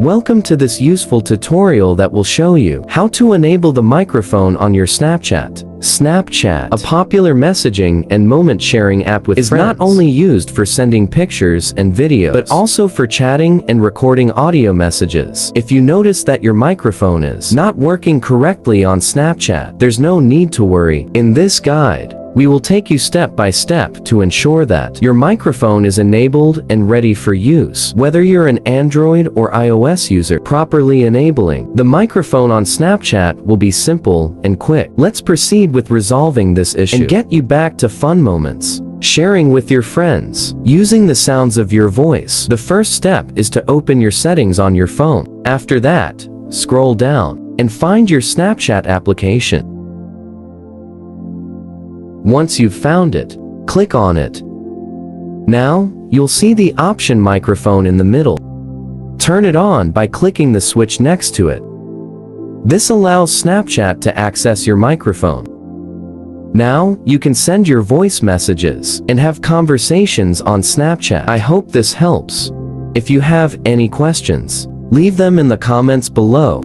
Welcome to this useful tutorial that will show you how to enable the microphone on your Snapchat. Snapchat, a popular messaging and moment sharing app with friends, is not only used for sending pictures and videos, but also for chatting and recording audio messages. If you notice that your microphone is not working correctly on Snapchat, there's no need to worry. In this guide, we will take you step by step to ensure that your microphone is enabled and ready for use. Whether you're an Android or iOS user, properly enabling the microphone on Snapchat will be simple and quick. Let's proceed with resolving this issue and get you back to fun moments. Sharing with your friends. Using the sounds of your voice. The first step is to open your settings on your phone. After that, scroll down and find your Snapchat application. Once you've found it, click on it. Now, you'll see the option microphone in the middle. Turn it on by clicking the switch next to it. This allows Snapchat to access your microphone. Now, you can send your voice messages and have conversations on Snapchat. I hope this helps. If you have any questions, leave them in the comments below.